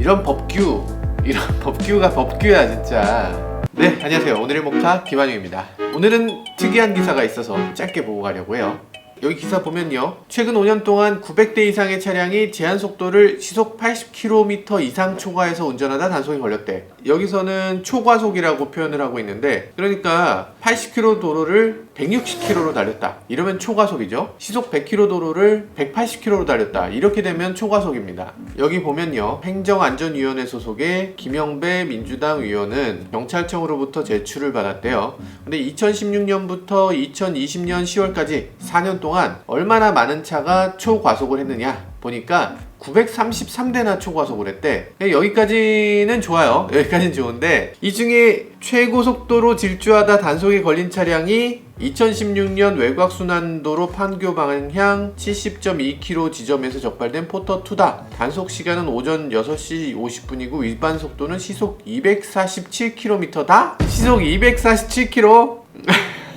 이런 법규가 법규야 진짜. 네, 안녕하세요. 오늘의 목타 김한용입니다. 오늘은 특이한 기사가 있어서 짧게 보고 가려고 해요. 여기 기사 보면요, 최근 5년 동안 900대 이상의 차량이 제한속도를 시속 80km 이상 초과해서 운전하다 단속에 걸렸대. 여기서는 초과속이라고 표현을 하고 있는데, 그러니까 80km 도로를 160km로 달렸다, 이러면 초과속이죠. 시속 100km 도로를 180km로 달렸다, 이렇게 되면 초과속입니다. 여기 보면요, 행정안전위원회 소속의 김영배 민주당 의원은 경찰청으로부터 제출을 받았대요. 근데 2016년부터 2020년 10월까지 4년 동안 얼마나 많은 차가 초과속을 했느냐 보니까 933대나 초과속을 했대. 여기까지는 좋아요. 여기까지는 좋은데, 이 중에 최고속도로 질주하다 단속에 걸린 차량이 2016년 외곽순환도로 판교 방향 70.2km 지점에서 적발된 포터2다. 단속 시간은 오전 6시 50분이고 위반 속도는 시속 247km다? 시속 247km?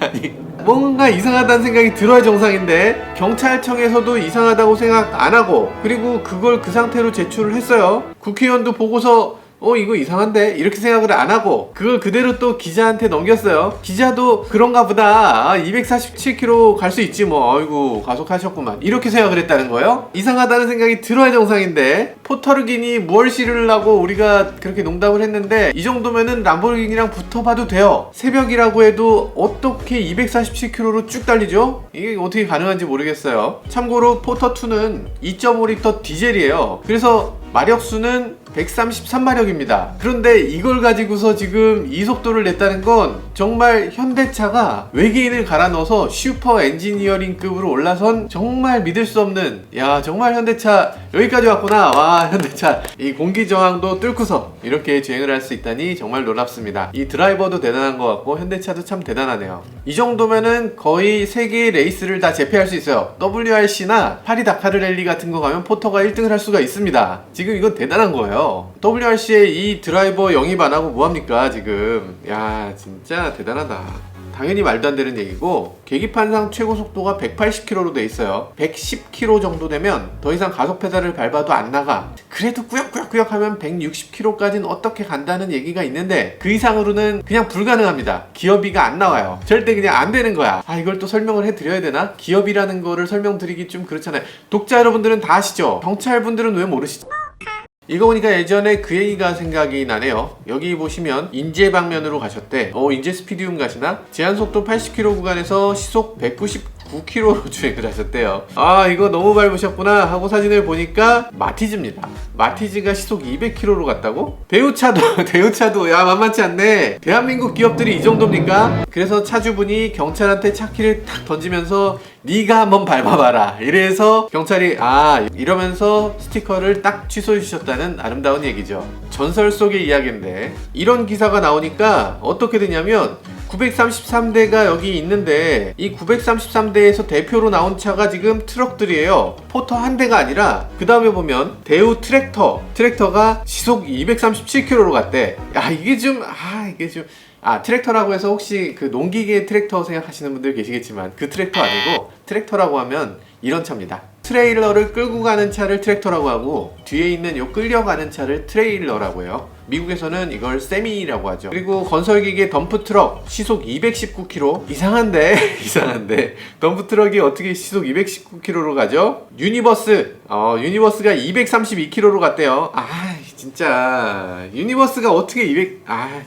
아니, 뭔가 이상하다는 생각이 들어야 정상인데, 경찰청에서도 이상하다고 생각 안 하고, 그리고 그걸 그 상태로 제출을 했어요. 국회의원도 보고서 이거 이상한데? 이렇게 생각을 안 하고 그걸 그대로 또 기자한테 넘겼어요. 기자도 그런가 보다, 247km 갈 수 있지 뭐, 아이고 과속하셨구만, 이렇게 생각을 했다는 거예요. 이상하다는 생각이 들어야 정상인데, 포터르기니 뭘 실으려고 우리가 그렇게 농담을 했는데, 이 정도면은 람보르기니랑 붙어봐도 돼요. 새벽이라고 해도 어떻게 247km로 쭉 달리죠? 이게 어떻게 가능한지 모르겠어요. 참고로 포터2는 2.5L 디젤이에요. 그래서 마력수는 133마력입니다. 그런데 이걸 가지고서 지금 이 속도를 냈다는 건 정말 현대차가 외계인을 갈아 넣어서 슈퍼 엔지니어링급으로 올라선 정말 믿을 수 없는, 야 정말 현대차 여기까지 왔구나. 와, 현대차 이 공기 저항도 뚫고서 이렇게 주행을 할 수 있다니 정말 놀랍습니다. 이 드라이버도 대단한 것 같고 현대차도 참 대단하네요. 이 정도면은 거의 세계의 레이스를 다 제패할 수 있어요. WRC나 파리 다카르 랠리 같은 거 가면 포터가 1등을 할 수가 있습니다. 지금 이건 대단한 거예요. WRC에 이 드라이버 영입 안 하고 뭐합니까 지금. 야 진짜 대단하다. 당연히 말도 안 되는 얘기고, 계기판상 최고 속도가 180km로 돼 있어요. 110km 정도 되면 더 이상 가속 페달을 밟아도 안 나가. 그래도 꾸역꾸역 하면 160km까지는 어떻게 간다는 얘기가 있는데, 그 이상으로는 그냥 불가능합니다. 기어비가 안 나와요. 절대 그냥 안 되는 거야. 이걸 또 설명을 해드려야 되나? 기어비라는 거를 설명드리기 좀 그렇잖아요. 독자 여러분들은 다 아시죠? 경찰분들은 왜 모르시죠? 이거 보니까 예전에 그 얘기가 생각이 나네요. 여기 보시면 인제 방면으로 가셨대. 인제 스피디움 가시나? 제한속도 80km 구간에서 시속 199km로 주행을 하셨대요. 이거 너무 밟으셨구나 하고 사진을 보니까 마티즈입니다. 마티즈가 시속 200km로 갔다고? 대우차도 야 만만치 않네. 대한민국 기업들이 이 정도입니까? 그래서 차주분이 경찰한테 차키를 탁 던지면서 네가 한번 밟아봐라, 이래서 경찰이 이러면서 스티커를 딱 취소해 주셨다는 아름다운 얘기죠. 전설 속의 이야기인데, 이런 기사가 나오니까 어떻게 되냐면 933대가 여기 있는데, 이 933대에서 대표로 나온 차가 지금 트럭들이에요. 포터 한 대가 아니라 그 다음에 보면 대우 트랙터가 시속 237km로 갔대. 이게 좀 트랙터라고 해서 혹시 그 농기계 트랙터 생각하시는 분들 계시겠지만, 그 트랙터 아니고, 트랙터라고 하면 이런 차입니다. 트레일러를 끌고 가는 차를 트랙터라고 하고, 뒤에 있는 요 끌려가는 차를 트레일러라고 해요. 미국에서는 이걸 세미라고 하죠. 그리고 건설기계 덤프트럭 시속 219km. 이상한데 덤프트럭이 어떻게 시속 219km로 가죠? 유니버스가 232km로 갔대요. 진짜 유니버스가 어떻게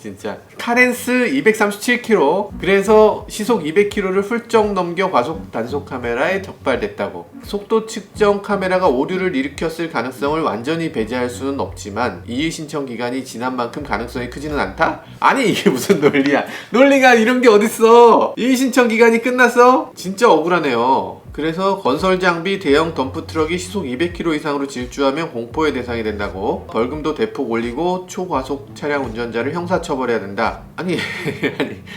진짜. 카렌스 237km. 그래서 시속 200km를 훌쩍 넘겨 과속 단속 카메라에 적발됐다고. 속도 측정 카메라가 오류를 일으켰을 가능성을 완전히 배제할 수는 없지만 이의 신청 기간이 지난 만큼 가능성이 크지는 않다? 이게 무슨 논리야. 논리가 이런 게 어딨어. 이의 신청 기간이 끝났어? 진짜 억울하네요. 그래서 건설장비 대형 덤프트럭이 시속 200km 이상으로 질주하면 공포의 대상이 된다고. 벌금도 대폭 올리고 초과속 차량 운전자를 형사처벌해야 된다.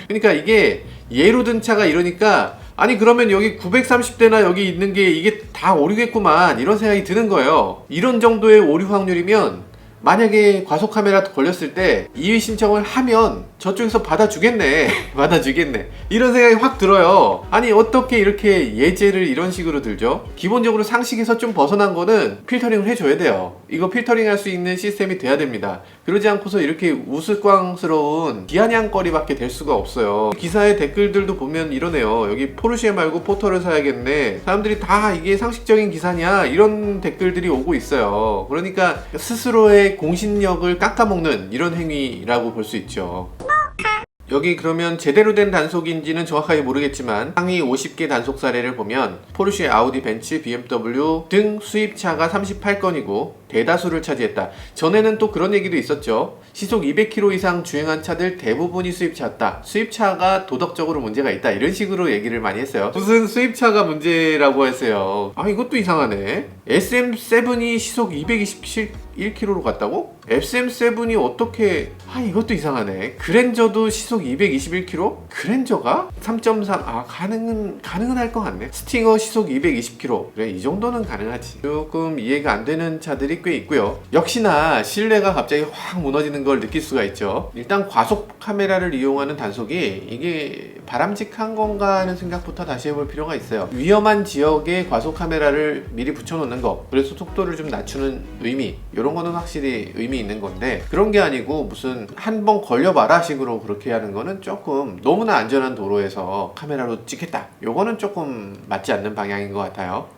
그러니까 이게 예로 든 차가 이러니까, 그러면 여기 930대나 여기 있는 게 이게 다 오류겠구만, 이런 생각이 드는 거예요. 이런 정도의 오류 확률이면 만약에 과속 카메라 걸렸을 때 이의 신청을 하면 저쪽에서 받아주겠네 받아주겠네 이런 생각이 확 들어요. 아니 어떻게 이렇게 예제를 이런 식으로 들죠? 기본적으로 상식에서 좀 벗어난 거는 필터링을 해줘야 돼요. 이거 필터링 할 수 있는 시스템이 돼야 됩니다. 그러지 않고서 이렇게 우스꽝스러운 비아냥거리밖에 될 수가 없어요. 기사의 댓글들도 보면 이러네요. 여기 포르쉐 말고 포터를 사야겠네. 사람들이 다 이게 상식적인 기사냐 이런 댓글들이 오고 있어요. 그러니까 스스로의 공신력을 깎아먹는 이런 행위라고 볼 수 있죠. 여기 그러면 제대로 된 단속인지는 정확하게 모르겠지만 상위 50개 단속 사례를 보면 포르쉐, 아우디, 벤츠, BMW 등 수입차가 38건이고 대다수를 차지했다. 전에는 또 그런 얘기도 있었죠. 시속 200km 이상 주행한 차들 대부분이 수입차였다. 수입차가 도덕적으로 문제가 있다. 이런 식으로 얘기를 많이 했어요. 무슨 수입차가 문제라고 했어요. 아 이것도 이상하네. SM7이 시속 221km로 갔다고? SM7이 어떻게... 아 이것도 이상하네. 그랜저도 시속 221km? 그랜저가? 3.3... 아 가능은 할 것 같네. 스팅어 시속 220km. 그래 이 정도는 가능하지. 조금 이해가 안 되는 차들이 꽤 있고요. 역시나 신뢰가 갑자기 확 무너지는 걸 느낄 수가 있죠. 일단 과속 카메라를 이용하는 단속이 이게 바람직한 건가 하는 생각부터 다시 해볼 필요가 있어요. 위험한 지역에 과속 카메라를 미리 붙여놓는 거, 그래서 속도를 좀 낮추는 의미, 이런 거는 확실히 의미 있는 건데, 그런 게 아니고 무슨 한 번 걸려봐라 식으로 그렇게 하는 거는 조금 너무나 안전한 도로에서 카메라로 찍겠다, 요거는 조금 맞지 않는 방향인 것 같아요.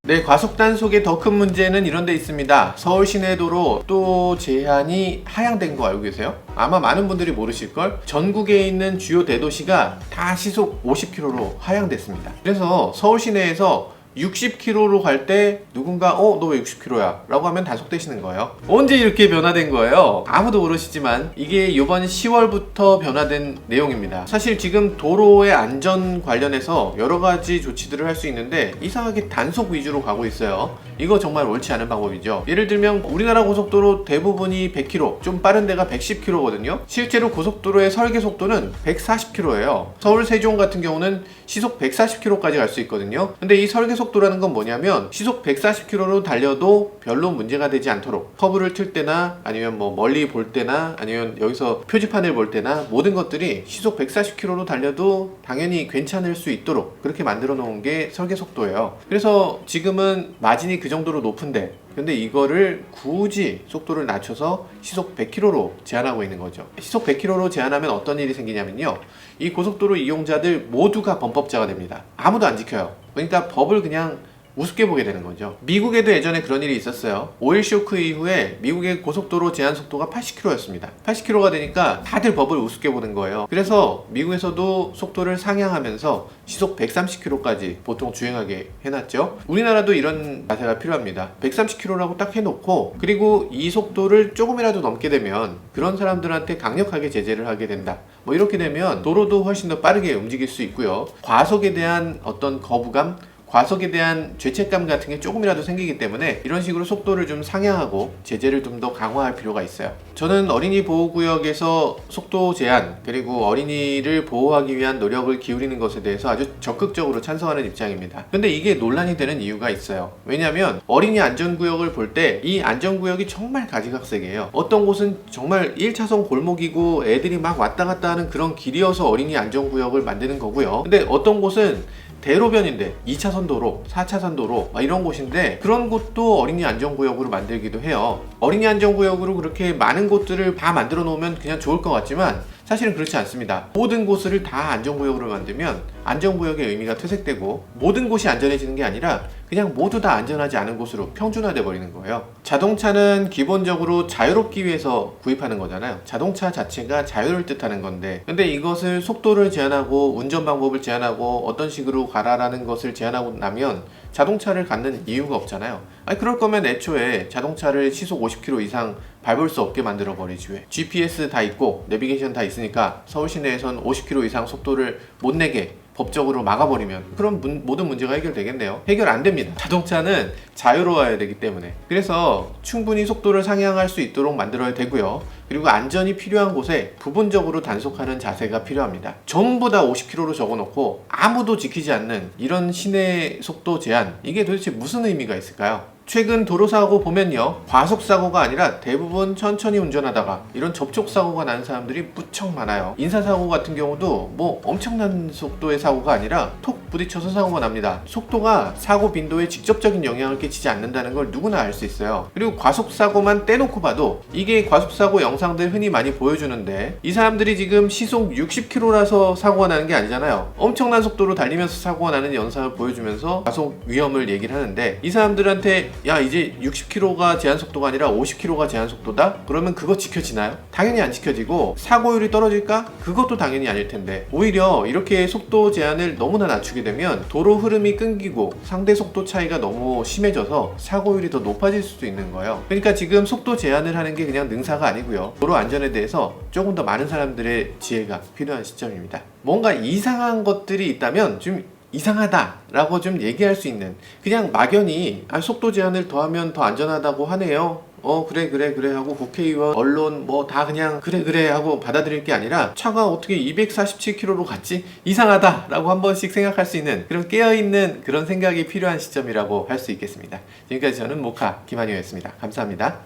네, 과속 단속의 더 큰 문제는 이런 데 있습니다. 서울 시내도로 또 제한이 하향된 거 알고 계세요? 아마 많은 분들이 모르실걸? 전국에 있는 주요 대도시가 다 시속 50km로 하향됐습니다. 그래서 서울 시내에서 60km로 갈 때 누군가 너 왜 60km야? 라고 하면 단속되시는 거예요. 언제 이렇게 변화된 거예요? 아무도 모르시지만 이게 이번 10월부터 변화된 내용입니다. 사실 지금 도로의 안전 관련해서 여러 가지 조치들을 할 수 있는데 이상하게 단속 위주로 가고 있어요. 이거 정말 옳지 않은 방법이죠. 예를 들면 우리나라 고속도로 대부분이 100km, 좀 빠른 데가 110km거든요. 실제로 고속도로의 설계 속도는 140km예요. 서울 세종 같은 경우는 시속 140km까지 갈 수 있거든요. 근데 이 설계 속도라는 건 뭐냐면 시속 140km로 달려도 별로 문제가 되지 않도록 커브를 틀 때나 아니면 뭐 멀리 볼 때나 아니면 여기서 표지판을 볼 때나 모든 것들이 시속 140km로 달려도 당연히 괜찮을 수 있도록 그렇게 만들어 놓은 게 설계 속도예요. 그래서 지금은 마진이 그 정도로 높은데 근데 이거를 굳이 속도를 낮춰서 시속 100km로 제한하고 있는 거죠. 시속 100km로 제한하면 어떤 일이 생기냐면요, 이 고속도로 이용자들 모두가 범법자가 됩니다. 아무도 안 지켜요. 그러니까 법을 그냥 우습게 보게 되는 거죠. 미국에도 예전에 그런 일이 있었어요. 오일 쇼크 이후에 미국의 고속도로 제한 속도가 80km였습니다. 80km가 되니까 다들 법을 우습게 보는 거예요. 그래서 미국에서도 속도를 상향하면서 시속 130km까지 보통 주행하게 해놨죠. 우리나라도 이런 자세가 필요합니다. 130km라고 딱 해놓고 그리고 이 속도를 조금이라도 넘게 되면 그런 사람들한테 강력하게 제재를 하게 된다. 뭐 이렇게 되면 도로도 훨씬 더 빠르게 움직일 수 있고요. 과속에 대한 어떤 거부감, 과속에 대한 죄책감 같은 게 조금이라도 생기기 때문에 이런 식으로 속도를 좀 상향하고 제재를 좀 더 강화할 필요가 있어요. 저는 어린이 보호구역에서 속도 제한 그리고 어린이를 보호하기 위한 노력을 기울이는 것에 대해서 아주 적극적으로 찬성하는 입장입니다. 근데 이게 논란이 되는 이유가 있어요. 왜냐하면 어린이 안전구역을 볼 때 이 안전구역이 정말 가지각색이에요. 어떤 곳은 정말 1차선 골목이고 애들이 막 왔다 갔다 하는 그런 길이어서 어린이 안전구역을 만드는 거고요. 근데 어떤 곳은 대로변인데 2차선 도로, 4차선 도로 이런 곳인데 그런 곳도 어린이 안전구역으로 만들기도 해요. 어린이 안전구역으로 그렇게 많은 곳들을 다 만들어 놓으면 그냥 좋을 것 같지만 사실은 그렇지 않습니다. 모든 곳을 다 안전구역으로 만들면 안전구역의 의미가 퇴색되고 모든 곳이 안전해지는 게 아니라 그냥 모두 다 안전하지 않은 곳으로 평준화돼 버리는 거예요. 자동차는 기본적으로 자유롭기 위해서 구입하는 거잖아요. 자동차 자체가 자유를 뜻하는 건데 근데 이것을 속도를 제한하고 운전 방법을 제한하고 어떤 식으로 가라라는 것을 제한하고 나면 자동차를 갖는 이유가 없잖아요. 아니 그럴 거면 애초에 자동차를 시속 50km 이상 밟을 수 없게 만들어 버리지 왜. GPS 다 있고 내비게이션 다 있으니까 서울 시내에선 50km 이상 속도를 못 내게 법적으로 막아버리면 그럼 모든 문제가 해결되겠네요. 해결 안 됩니다. 자동차는 자유로워야 되기 때문에. 그래서 충분히 속도를 상향할 수 있도록 만들어야 되고요. 그리고 안전이 필요한 곳에 부분적으로 단속하는 자세가 필요합니다. 전부 다 50km로 적어놓고 아무도 지키지 않는 이런 시내 속도 제한, 이게 도대체 무슨 의미가 있을까요? 최근 도로사고 보면요, 과속사고가 아니라 대부분 천천히 운전하다가 이런 접촉사고가 나는 사람들이 무척 많아요. 인사사고 같은 경우도 뭐 엄청난 속도의 사고가 아니라 톡 부딪혀서 사고가 납니다. 속도가 사고 빈도에 직접적인 영향을 끼치지 않는다는 걸 누구나 알 수 있어요. 그리고 과속사고만 떼놓고 봐도 이게 과속사고 영상들 흔히 많이 보여주는데, 이 사람들이 지금 시속 60km라서 사고가 나는 게 아니잖아요. 엄청난 속도로 달리면서 사고가 나는 영상을 보여주면서 과속 위험을 얘기를 하는데, 이 사람들한테 야 이제 60km가 제한속도가 아니라 50km가 제한속도다? 그러면 그거 지켜지나요? 당연히 안 지켜지고, 사고율이 떨어질까? 그것도 당연히 아닐 텐데, 오히려 이렇게 속도 제한을 너무나 낮추게 되면 도로 흐름이 끊기고 상대 속도 차이가 너무 심해져서 사고율이 더 높아질 수도 있는 거예요. 그러니까 지금 속도 제한을 하는 게 그냥 능사가 아니고요, 도로 안전에 대해서 조금 더 많은 사람들의 지혜가 필요한 시점입니다. 뭔가 이상한 것들이 있다면 좀 이상하다라고 좀 얘기할 수 있는, 그냥 막연히 속도 제한을 더하면 더 안전하다고 하네요, 그래 하고 국회의원, 언론 뭐 다 그냥 그래 하고 받아들일 게 아니라, 차가 어떻게 247km로 갔지? 이상하다 라고 한 번씩 생각할 수 있는 그런 깨어있는 그런 생각이 필요한 시점이라고 할 수 있겠습니다. 지금까지 저는 모카 김한효였습니다. 감사합니다.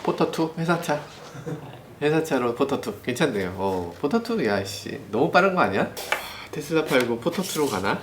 포터2 회사차로 포터2 괜찮네요. 포터2 야씨 너무 빠른 거 아니야? 테슬라 팔고 포터2로 가나?